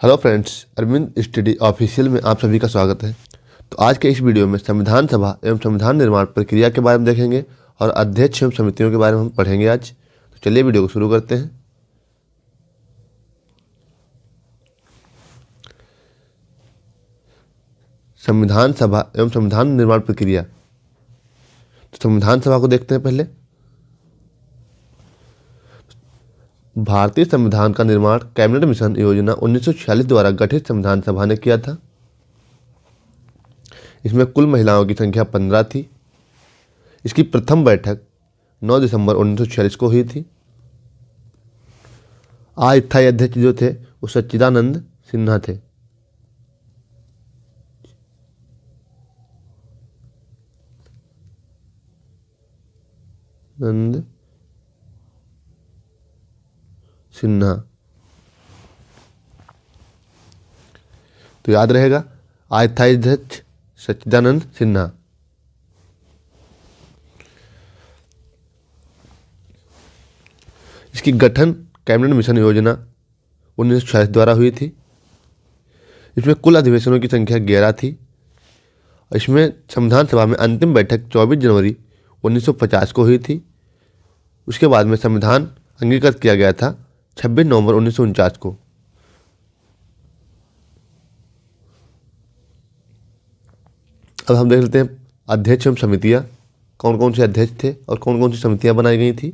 Hello friends, Arvind study official में आप सभी का स्वागत है। तो आज के इस वीडियो में संविधान सभा एवं संविधान निर्माण प्रक्रिया के बारे में देखेंगे और अध्यक्ष एवं समितियों के बारे में हम पढ़ेंगे आज। तो चलिए वीडियो को शुरू करते हैं। संविधान सभा एवं संविधान निर्माण प्रक्रिया। तो संविधान सभा को देखते हैं पहले। भारतीय संविधान का निर्माण कैबिनेट मिशन योजना 1946 द्वारा गठित संविधान सभा ने किया था। इसमें कुल महिलाओं की संख्या 15 थी। इसकी प्रथम बैठक 9 दिसंबर 1946 को हुई थी। अस्थायी अध्यक्ष जो थे वो सच्चिदानंद सिन्हा थे। नंद सिन्हा, तो याद रहेगा अस्थायी अध्यक्ष सच्चिदानंद सिन्हा। इसकी गठन कैबिनेट मिशन योजना 1946 द्वारा हुई थी। इसमें कुल अधिवेशनों की संख्या 11 थी। इसमें संविधान सभा में अंतिम बैठक 24 जनवरी 1950 को हुई थी। उसके बाद में संविधान अंगीकृत किया गया था 26 नवंबर 1949 को। अब हम देख लेते हैं अध्यक्ष एवं समितियां, कौन कौन से अध्यक्ष थे और कौन कौन सी समितियां बनाई गई थी।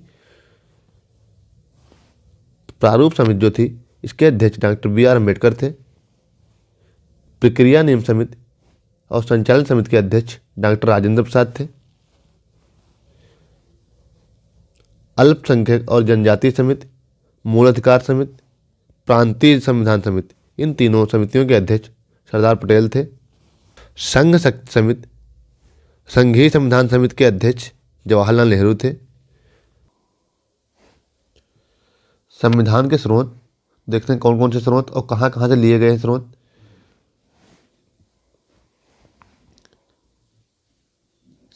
प्रारूप समिति जो थी इसके अध्यक्ष डॉक्टर बी आर अम्बेडकर थे। प्रक्रिया नियम समिति और संचालन समिति के अध्यक्ष डॉक्टर राजेंद्र प्रसाद थे। अल्पसंख्यक और जनजातीय समिति, मूल अधिकार समिति, प्रांतीय संविधान समिति, इन तीनों समितियों के अध्यक्ष सरदार पटेल थे। संघ शक्ति समिति, संघीय संविधान समिति के अध्यक्ष जवाहरलाल नेहरू थे। संविधान के स्रोत देखते हैं कौन कौन से स्रोत और कहाँ कहाँ से लिए गए हैं स्रोत।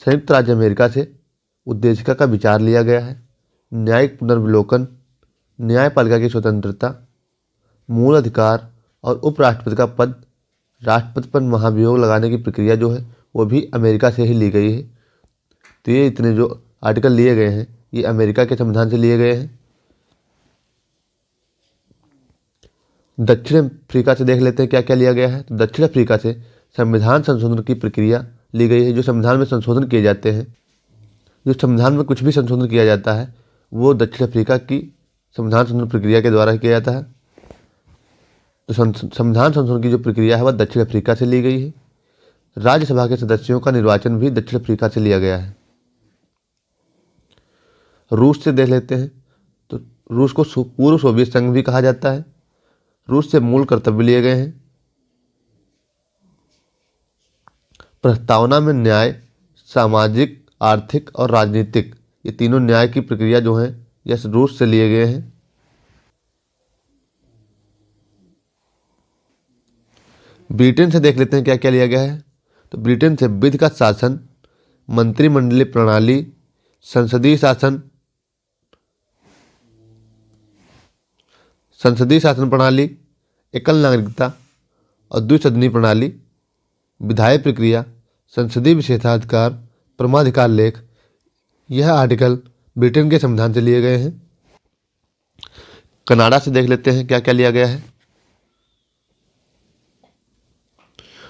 संयुक्त राज्य अमेरिका से उद्देशिका का विचार लिया गया है। न्यायिक पुनर्विलोकन, न्यायपालिका की स्वतंत्रता, मूल अधिकार और उपराष्ट्रपति का पद, राष्ट्रपति पर महाभियोग लगाने की प्रक्रिया जो है वो भी अमेरिका से ही ली गई है। तो ये इतने जो आर्टिकल लिए गए हैं ये अमेरिका के संविधान से लिए गए हैं। दक्षिण अफ्रीका से देख लेते हैं क्या क्या लिया गया है। तो दक्षिण अफ्रीका से संविधान संशोधन की प्रक्रिया ली गई है। जो संविधान में संशोधन किए जाते हैं, जो संविधान में कुछ भी संशोधन किया जाता है वो दक्षिण अफ्रीका की संविधान संशोधन प्रक्रिया के द्वारा किया जाता है। तो संविधान संशोधन की जो प्रक्रिया है वह दक्षिण अफ्रीका से ली गई है। राज्यसभा के सदस्यों का निर्वाचन भी दक्षिण अफ्रीका से लिया गया है। रूस से देख लेते हैं। तो रूस को पूर्व सोवियत संघ भी कहा जाता है। रूस से मूल कर्तव्य लिए गए हैं। प्रस्तावना में न्याय, सामाजिक, आर्थिक और राजनीतिक, ये तीनों न्याय की प्रक्रिया जो है यह रूस से लिए गए हैं। ब्रिटेन से देख लेते हैं क्या क्या लिया गया है। तो ब्रिटेन से विधि का शासन, मंत्रिमंडलीय प्रणाली, संसदीय शासन, प्रणाली, एकल नागरिकता और द्विसदनीय प्रणाली, विधायी प्रक्रिया, संसदीय विशेषाधिकार, परमाधिकार लेख, यह आर्टिकल ब्रिटेन के संविधान से लिए गए हैं। कनाडा से देख लेते हैं क्या क्या लिया गया है।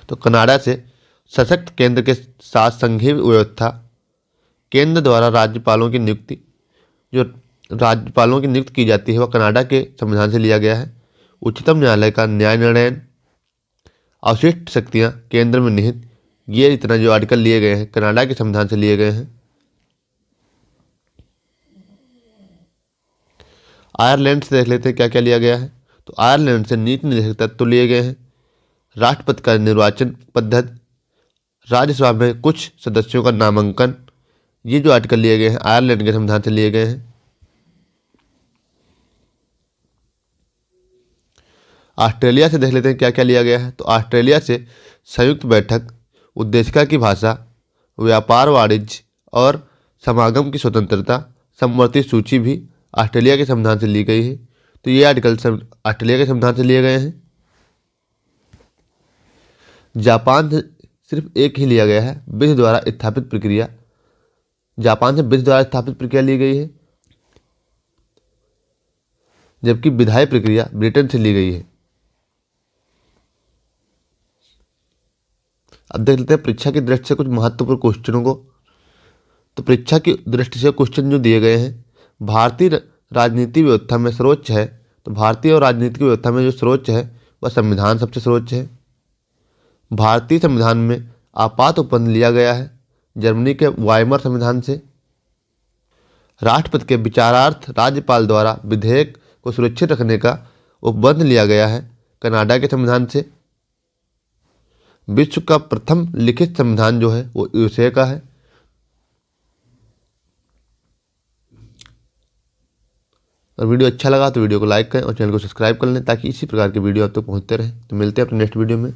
तो कनाडा से सशक्त केंद्र के साथ संघीय व्यवस्था, केंद्र द्वारा राज्यपालों की नियुक्ति, जो राज्यपालों की नियुक्ति की जाती है वह कनाडा के संविधान से लिया गया है। उच्चतम न्यायालय का न्याय निर्णय, अवशिष्ट शक्तियां केंद्र में निहित, ये इतना जो आर्टिकल लिए गए हैं कनाडा के संविधान से लिए गए हैं। आयरलैंड से देख लेते हैं क्या क्या लिया गया है। तो आयरलैंड से नीति निर्देशक तत्व लिए गए हैं। राष्ट्रपति का निर्वाचन पद्धति, राज्यसभा में कुछ सदस्यों का नामांकन, ये जो आर्टिकल लिए गए हैं आयरलैंड के संविधान से लिए गए हैं। ऑस्ट्रेलिया से देख लेते हैं क्या क्या लिया गया है। तो ऑस्ट्रेलिया से संयुक्त बैठक, उद्देशिका की भाषा, व्यापार, वाणिज्य और समागम की स्वतंत्रता, समवर्ती सूची भी ऑस्ट्रेलिया के संविधान से ली गई है। तो ये आर्टिकल ऑस्ट्रेलिया के संविधान से लिए गए हैं। जापान से सिर्फ एक ही लिया गया है, विधि द्वारा स्थापित प्रक्रिया। जापान से विधि द्वारा स्थापित प्रक्रिया ली गई है, जबकि विधायी प्रक्रिया ब्रिटेन से ली गई है। अब देख लेते हैं परीक्षा की दृष्टि से कुछ महत्वपूर्ण क्वेश्चनों को। तो परीक्षा की दृष्टि से क्वेश्चन जो दिए गए हैं, भारतीय राजनीति व्यवस्था में सर्वोच्च है। तो भारतीय और राजनीतिक व्यवस्था में जो सर्वोच्च है वह संविधान सबसे सर्वोच्च है। भारतीय संविधान में आपात उपबंध लिया गया है जर्मनी के वाइमर संविधान से। राष्ट्रपति के विचारार्थ राज्यपाल द्वारा विधेयक को सुरक्षित रखने का उपबंध लिया गया है कनाडा के संविधान से। विश्व का प्रथम लिखित संविधान जो है वो यूएसए का है। और वीडियो अच्छा लगा तो वीडियो को लाइक करें और चैनल को सब्सक्राइब कर लें ताकि इसी प्रकार के वीडियो आप तक पहुंचते रहें। तो मिलते हैं अपने नेक्स्ट वीडियो में।